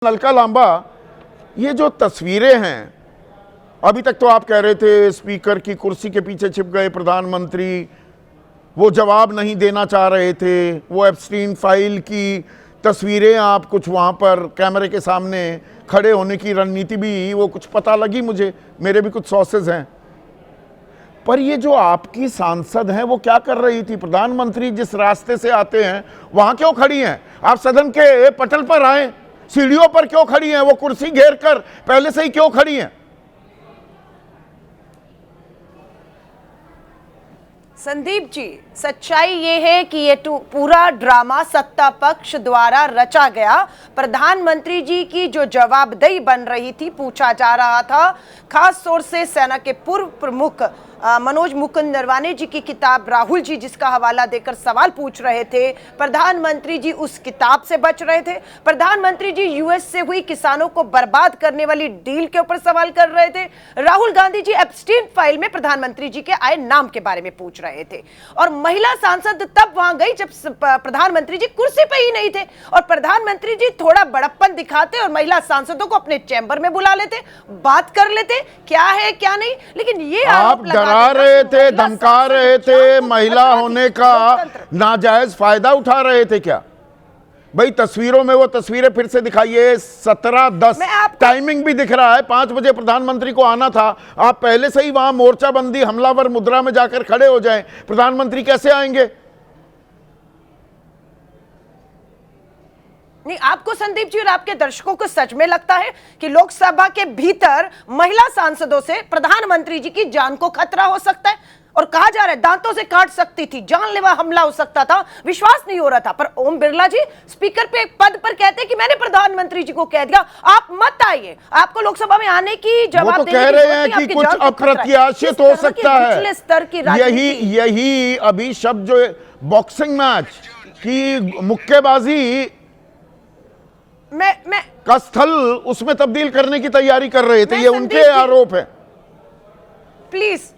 नलका लांबा, ये जो तस्वीरें हैं, अभी तक तो आप कह रहे थे स्पीकर की कुर्सी के पीछे छिप गए प्रधानमंत्री, वो जवाब नहीं देना चाह रहे थे, वो एप्स्टीन फाइल की तस्वीरें आप कुछ वहाँ पर कैमरे के सामने खड़े होने की रणनीति भी वो कुछ पता लगी मुझे, मेरे भी कुछ सोर्सेज हैं। पर ये जो आपकी सांसद हैं वो क्या कर रही थी? प्रधानमंत्री जिस रास्ते से आते हैं वहाँ क्यों खड़ी हैं? आप सदन के पटल पर आए, सीढ़ियों पर क्यों खड़ी हैं? वो कुर्सी घेर कर पहले से ही क्यों खड़ी हैं? संदीप जी, सच्चाई ये है कि ये पूरा ड्रामा सत्ता पक्ष द्वारा रचा गया। प्रधानमंत्री जी की जो जवाबदेही बन रही थी, पूछा जा रहा था, खास तौर से सेना के पूर्व प्रमुख मनोज मुकुंद नरवाने जी की किताब राहुल जी जिसका हवाला देकर सवाल पूछ रहे थे, प्रधानमंत्री जी उस किताब से बच रहे थे। प्रधानमंत्री जी यूएस से हुई किसानों को बर्बाद करने वाली डील के ऊपर सवाल कर रहे थे। राहुल गांधी जी एप्स्टीन फाइल में प्रधानमंत्री जी के आए नाम के बारे में पूछ रहे थे। और महिला सांसद तब वहां गई जब प्रधानमंत्री जी कुर्सी पे ही नहीं थे, और प्रधानमंत्री जी थोड़ा बड़प्पन दिखाते और महिला सांसदों को अपने चैम्बर में बुला लेते, बात कर लेते क्या है क्या नहीं। लेकिन ये आप डरा रहे थे, धमका रहे थे, महिला होने का नाजायज फायदा उठा रहे थे क्या? भाई तस्वीरों में वो तस्वीरें फिर से दिखाइए। 17:10 टाइमिंग भी दिख रहा है, 5 बजे प्रधानमंत्री को आना था। आप पहले से ही वहां मोर्चाबंदी हमलावर मुद्रा में जाकर खड़े हो जाएं, प्रधानमंत्री कैसे आएंगे? नहीं, आपको संदीप जी और आपके दर्शकों को सच में लगता है कि लोकसभा के भीतर महिला सांसदों से प्रधानमंत्री जी की जान को खतरा हो सकता है? और कहा जा रहा है दांतों से काट सकती थी, जानलेवा हमला हो सकता था, विश्वास नहीं हो रहा था। पर ओम बिरला जी स्पीकर पे पद पर कहते कि मैंने प्रधानमंत्री जी को कह दिया आप मत आइए, आपको लोकसभा में आने की जवाब देने की कह रहे हैं कि कुछ अप्रत्याशित हो सकता है। स्तर की यही अभी शब्द जो बॉक्सिंग मैच की मुक्केबाजी मैं का स्थल उसमें तब्दील करने की तैयारी कर रहे थे, ये उनके आरोप है। प्लीज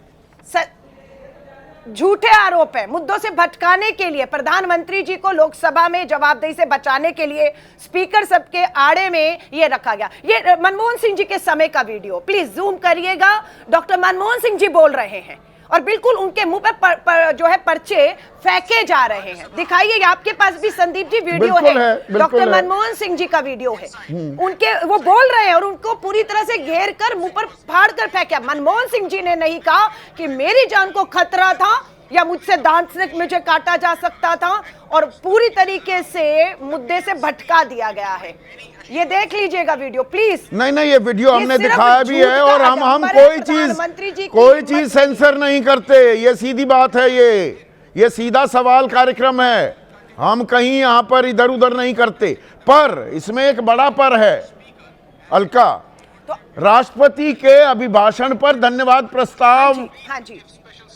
झूठे आरोप है। मुद्दों से भटकाने के लिए, प्रधानमंत्री जी को लोकसभा में जवाबदेही से बचाने के लिए स्पीकर सबके आड़े में ये रखा गया। ये मनमोहन सिंह जी के समय का वीडियो, प्लीज जूम करिएगा। डॉक्टर मनमोहन सिंह जी बोल रहे हैं और बिल्कुल उनके मुंह पर जो है पर्चे फेंके जा रहे हैं। दिखाइए, आपके पास भी संदीप जी वीडियो है, डॉक्टर मनमोहन सिंह जी का वीडियो है। उनके वो बोल रहे हैं और उनको पूरी तरह से घेर कर मुंह पर फाड़ कर फेंका। मनमोहन सिंह जी ने नहीं कहा कि मेरी जान को खतरा था या मुझसे दांत से मुझे काटा जा सकता था, और पूरी तरीके से मुद्दे से भटका दिया गया है। ये देख लीजिएगा वीडियो प्लीज। नहीं, ये वीडियो हमने दिखाया भी है, और हम कोई चीज सेंसर नहीं करते। ये सीधी बात है, ये सीधा सवाल कार्यक्रम है, हम कहीं यहाँ पर इधर उधर नहीं करते। पर इसमें एक बड़ा पर है अलका, राष्ट्रपति के अभिभाषण पर धन्यवाद प्रस्ताव हाँ जी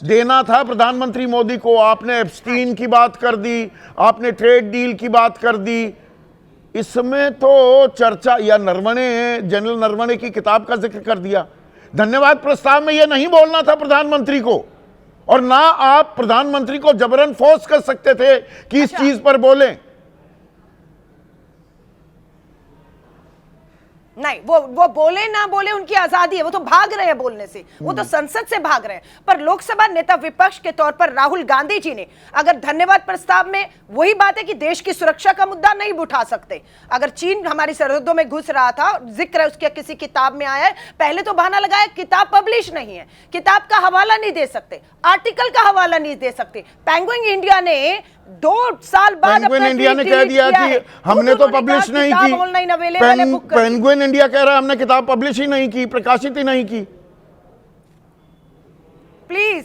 देना था प्रधानमंत्री मोदी को। आपने एप्स्टीन की बात कर दी, आपने ट्रेड डील की बात कर दी, इसमें तो चर्चा, या नरवणे, जनरल नरवणे की किताब का जिक्र कर दिया। धन्यवाद प्रस्ताव में यह नहीं बोलना था प्रधानमंत्री को, और ना आप प्रधानमंत्री को जबरन फोर्स कर सकते थे कि इस चीज पर बोलें। नहीं, वो बोले ना बोले उनकी आजादी है, वो तो भाग रहे हैं बोलने से, वो तो संसद से भाग रहे हैं। पर लोकसभा नेता विपक्ष के तौर पर राहुल गांधी जी ने अगर धन्यवाद प्रस्ताव में वही बात है कि देश की सुरक्षा का मुद्दा नहीं उठा सकते। अगर चीन हमारी सरहदों में घुस रहा था, जिक्र है उसके किसी किताब में आया है, पहले तो बहाना लगाया किताब पब्लिश नहीं है, किताब का हवाला नहीं दे सकते, आर्टिकल का हवाला नहीं दे सकते। पेंगुइन इंडिया ने 2 साल बाद इंडिया ने कह दिया कि हमने तो पब्लिश नहीं की। पेंगुइन इंडिया कह रहा है हमने किताब पब्लिश ही नहीं की, प्रकाशित ही नहीं की। Please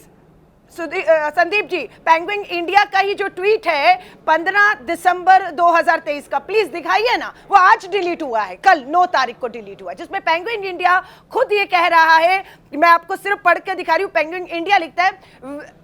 Sandeep ji, penguin India का ही जो ट्वीट है 15 दिसंबर 2023 का, प्लीज दिखाइए ना। वो आज डिलीट हुआ है, कल 9 तारीख को डिलीट हुआ है, जिसमें पेंगुइन इंडिया खुद ये कह रहा है, मैं आपको सिर्फ पढ़ के दिखा रही हूँ। पेंगुइन इंडिया लिखता है,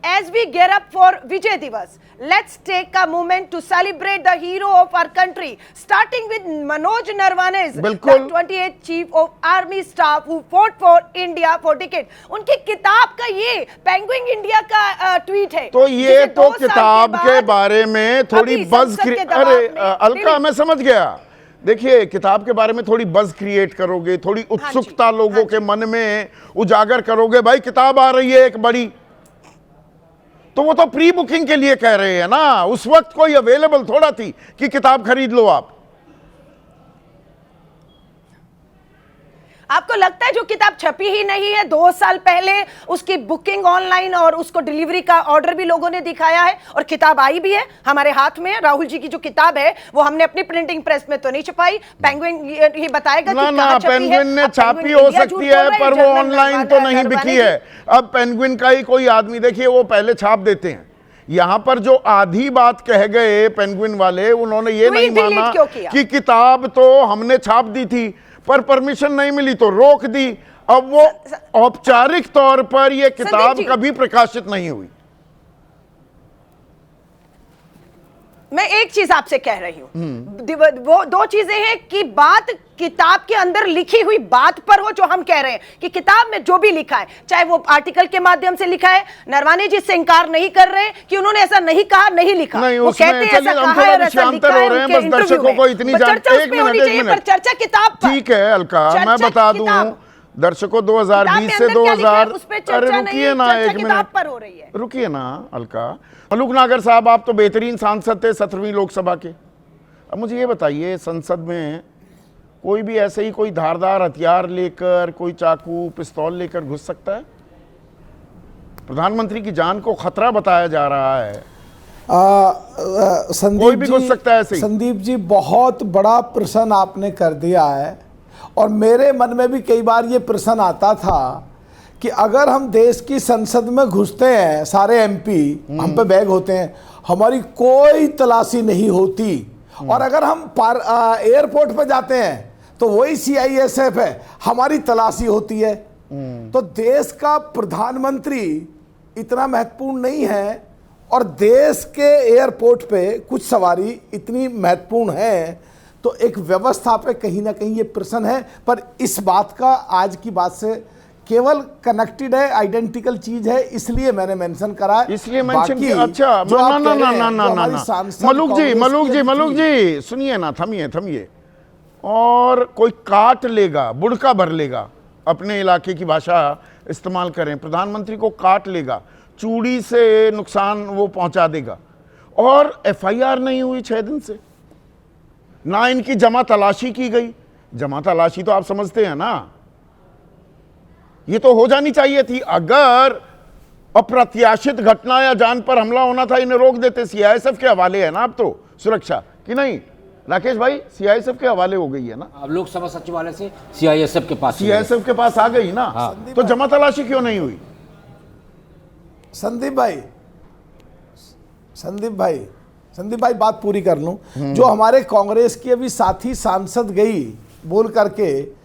as we gear up for Vijay Diwas, let's take a moment to celebrate the hero of our country, starting with Manoj Naravane, 28th chief of army staff who fought for India for decade. उनकी किताब का ये penguin India का tweet है। तो ये तो किताब के बारे में थोड़ी बज, अरे अलका मैं समझ गया, देखिए, किताब के बारे में थोड़ी बज़ क्रिएट करोगे, थोड़ी उत्सुकता लोगों के मन में उजागर करोगे, भाई किताब आ रही है एक बड़ी, तो वो तो प्री बुकिंग के लिए कह रहे हैं ना, उस वक्त कोई अवेलेबल थोड़ा थी कि किताब खरीद लो आप। आपको लगता है जो किताब छपी ही नहीं है 2 साल पहले, उसकी बुकिंग ऑनलाइन और उसको डिलीवरी का ऑर्डर भी लोगों ने दिखाया है और किताब आई भी है हमारे हाथ में? राहुल जी की जो किताब है वो हमने अपनी प्रिंटिंग प्रेस में तो नहीं छपाई, पेंगुइन ही बताएगा कि कहां छपी है। पेंगुइन ने छापी हो सकती है पर वो ऑनलाइन तो नहीं बिकी है। अब पेंगुइन का ही कोई आदमी, देखिए वो पहले छाप देते हैं। यहां पर जो आधी बात कह गए पेंगुइन वाले, उन्होंने ये नहीं माना कि किताब तो हमने छाप दी थी पर परमिशन नहीं मिली तो रोक दी। अब वो औपचारिक तौर पर ये किताब कभी प्रकाशित नहीं हुई। मैं एक चीज आपसे कह रही हूं, वो 2 चीजें हैं कि बात किताब के अंदर लिखी हुई बात पर हो, जो हम कह रहे हैं कि किताब में जो भी लिखा है, चाहे वो आर्टिकल के माध्यम से लिखा है, नरवाने जी से इंकार नहीं कर रहे कि उन्होंने ऐसा नहीं कहा, नहीं लिखा, नहीं, वो कहते हैं ऐसा कहा है और ऐसा लिखा है उनके इंटरव्यू में। को इतनी चर्चा किताब पर। ठीक है अलका, मैं बता दूं दर्शकों, 2020 से 2000, अरे रुकिए ना एक मिनट, रुकिए ना अलका। मलूक नागर साहब, आप तो बेहतरीन सांसद थे 17वीं लोकसभा के। अब मुझे ये बताइए, संसद में कोई भी ऐसे ही कोई धारदार हथियार लेकर, कोई चाकू पिस्तौल लेकर घुस सकता है? प्रधानमंत्री की जान को खतरा बताया जा रहा है। कोई भी घुस सकता है ऐसे ही। संदीप जी, बहुत बड़ा प्रश्न आपने कर दिया है और मेरे मन में भी कई बार ये प्रश्न आता था कि अगर हम देश की संसद में घुसते हैं, सारे एमपी हम पे बैग होते हैं, हमारी कोई तलाशी नहीं होती, और अगर हम एयरपोर्ट पे जाते हैं तो वही CISF है, हमारी तलाशी होती है। तो देश का प्रधानमंत्री इतना महत्वपूर्ण नहीं है और देश के एयरपोर्ट पे कुछ सवारी इतनी महत्वपूर्ण है, तो एक व्यवस्था पे कहीं ना कहीं ये प्रश्न है। पर इस बात का आज की बात से केवल कनेक्टेड है, आइडेंटिकल चीज है, इसलिए मैंने मेंशन करा है। इसलिए मेंशन किया। अच्छा, मलूक जी सुनिए ना, थमिए। और कोई काट लेगा, बुड़का भर लेगा, अपने इलाके की भाषा इस्तेमाल करें, प्रधानमंत्री को काट लेगा, चूड़ी से नुकसान वो पहुंचा देगा, और FIR नहीं हुई 6 दिन से, ना इनकी जमा तलाशी की गई। जमा तलाशी तो आप समझते हैं ना, ये तो हो जानी चाहिए थी। अगर अप्रत्याशित घटना या जान पर हमला होना था, इन्हें रोक देते। CISF के हवाले है ना अब तो सुरक्षा, कि नहीं राकेश भाई? CISF के हवाले हो गई है ना अब लोकसभा सचिवालय से CISF के पास आ गई ना। हाँ। तो जमा तलाशी क्यों नहीं हुई? संदीप भाई बात पूरी कर लूं। जो हमारे कांग्रेस की अभी साथी सांसद गई बोल करके,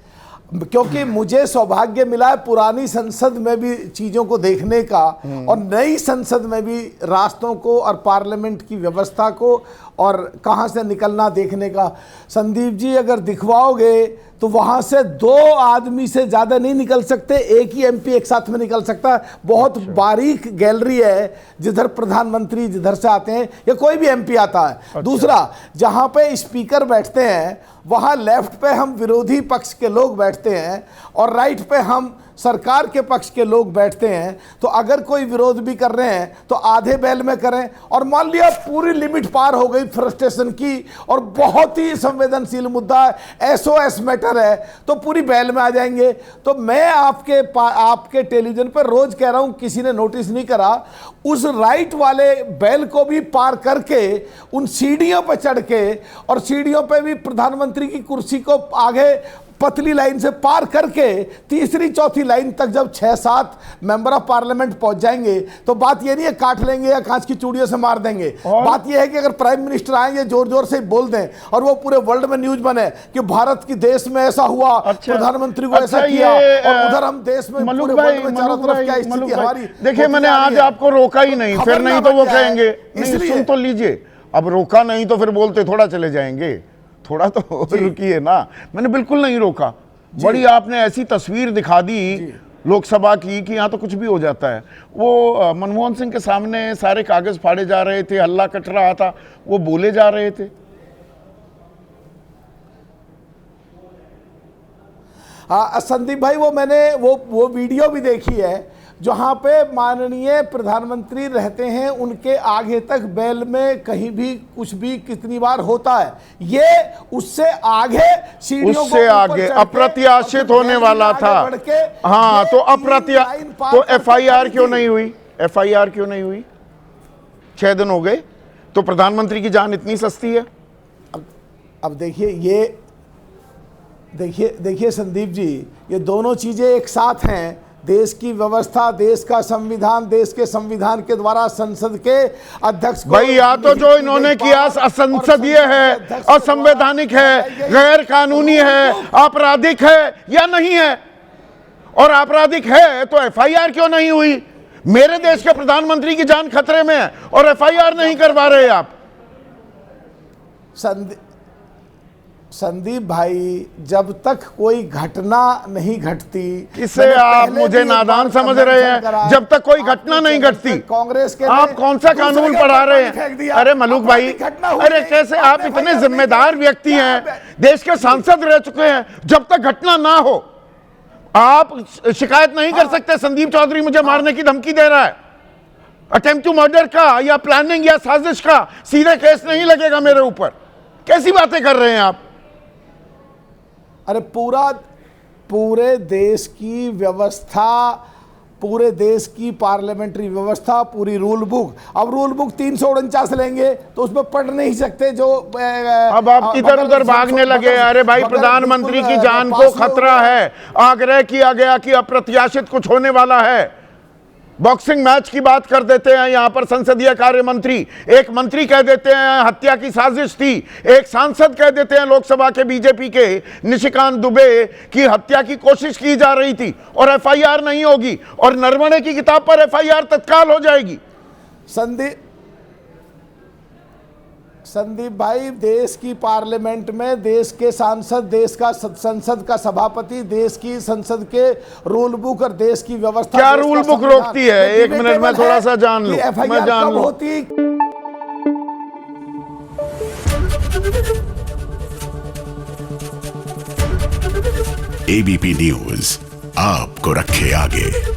क्योंकि मुझे सौभाग्य मिला है पुरानी संसद में भी चीजों को देखने का और नई संसद में भी रास्तों को और पार्लियामेंट की व्यवस्था को और कहां से निकलना देखने का। संदीप जी, अगर दिखवाओगे तो वहां से 2 आदमी से ज्यादा नहीं निकल सकते, एक ही MP एक साथ में निकल सकता है। बहुत बारीक गैलरी है, जिधर प्रधानमंत्री जिधर से आते हैं या कोई भी MP आता है। दूसरा, जहां पे स्पीकर बैठते हैं वहां लेफ्ट पे हम विरोधी पक्ष के लोग बैठते हैं और राइट पे हम सरकार के पक्ष के लोग बैठते हैं। तो अगर कोई विरोध भी कर रहे हैं तो आधे बैल में करें, और मान लिया पूरी लिमिट पार हो गई फ्रस्ट्रेशन की और बहुत ही संवेदनशील मुद्दा है, SOS मैटर है, तो पूरी बैल में आ जाएंगे। तो मैं आपके टेलीविजन पर रोज कह रहा हूं, किसी ने नोटिस नहीं करा, उस राइट वाले बैल को भी पार करके उन सीढ़ियों पर चढ़ के, और सीढ़ियों पर भी प्रधानमंत्री की कुर्सी को आगे पतली लाइन से पार करके तीसरी चौथी लाइन तक जब 6-7 मेंबर ऑफ पार्लियामेंट पहुंच जाएंगे, तो बात ये नहीं है काट लेंगे या कांच की चूड़ियों से मार देंगे। बात ये है कि अगर प्राइम मिनिस्टर आएंगे जोर जोर से बोल दें और वो पूरे वर्ल्ड में न्यूज बने कि भारत की देश में ऐसा हुआ, प्रधानमंत्री को ऐसा किया, और उधर हम देश में पूरे वर्ल्ड में चारों तरफ क्या स्थिति हमारी। देखिए, मैंने आज आपको रोका ही नहीं, फिर नहीं तो वो कहेंगे नहीं, सुन तो लीजिए। अब रोका नहीं तो फिर बोलते थोड़ा चले जाएंगे, थोड़ा तो रुकिए ना। मैंने बिल्कुल नहीं रोका, बड़ी आपने ऐसी तस्वीर दिखा दी लोकसभा की कि यहाँ तो कुछ भी हो जाता है। वो मनमोहन सिंह के सामने सारे कागज फाड़े जा रहे थे, हल्ला कट रहा था, वो बोले जा रहे थे। हाँ संदीप भाई, वो मैंने वो वीडियो भी देखी है जहाँ पे माननीय प्रधानमंत्री रहते हैं, उनके आगे तक बैल में कहीं भी कुछ भी कितनी बार होता है, ये उससे आगे सीढ़ियों उससे आगे अप्रत्याशित होने वाला था। हाँ, तो तो एफआईआर क्यों नहीं हुई? एफआईआर क्यों नहीं हुई? 6 दिन हो गए, तो प्रधानमंत्री की जान इतनी सस्ती है? अब देखिए संदीप जी, ये दोनों चीजें एक साथ हैं। देश की व्यवस्था, देश का संविधान, देश के संविधान के द्वारा संसद के अध्यक्ष भाई, या तो जो इन्होंने किया असंसदीय है, असंवैधानिक है, गैर कानूनी है, आपराधिक है या नहीं है? और आपराधिक है तो एफआईआर क्यों नहीं हुई? मेरे देश के प्रधानमंत्री की जान खतरे में है और एफआईआर नहीं करवा रहे आप। संदीप भाई, जब तक कोई घटना नहीं घटती, इससे आप मुझे नादान समझ रहे हैं? जब तक कोई घटना नहीं घटती, कांग्रेस के आप कौन सा कानून पढ़ा रहे हैं? अरे मलूक भाई, अरे कैसे आप इतने जिम्मेदार व्यक्ति हैं, देश के सांसद रह चुके हैं, जब तक घटना ना हो आप शिकायत नहीं कर सकते? संदीप चौधरी मुझे मारने की धमकी दे रहा है, अटेम्प्ट टू मर्डर का या प्लानिंग या साजिश का सीधे केस नहीं लगेगा मेरे ऊपर। कैसी बातें कर रहे हैं आप? अरे पूरे देश की व्यवस्था, पूरे देश की पार्लियामेंट्री व्यवस्था, पूरी रूल बुक, अब रूल बुक 349 लेंगे तो उसमें पढ़ नहीं सकते जो अब आप इधर उधर भागने लगे। अरे भाई, प्रधानमंत्री की जान को खतरा है, आग्रह किया गया कि अप्रत्याशित कुछ होने वाला है। बॉक्सिंग मैच की बात कर देते हैं यहां पर संसदीय कार्य मंत्री, एक मंत्री कह देते हैं हत्या की साजिश थी, एक सांसद कह देते हैं लोकसभा के बीजेपी के निशिकांत दुबे की हत्या की कोशिश की जा रही थी और एफआईआर नहीं होगी, और नरवणे की किताब पर एफआईआर तत्काल हो जाएगी। संदीप भाई, देश की पार्लियामेंट में देश के सांसद, देश का संसद का सभापति, देश की संसद के रूल बुक और देश की व्यवस्था, क्या रूल बुक रोकती है? एक मिनट में थोड़ा सा जान लूं, मैं जान लूं। एबीपी न्यूज आपको रखे आगे।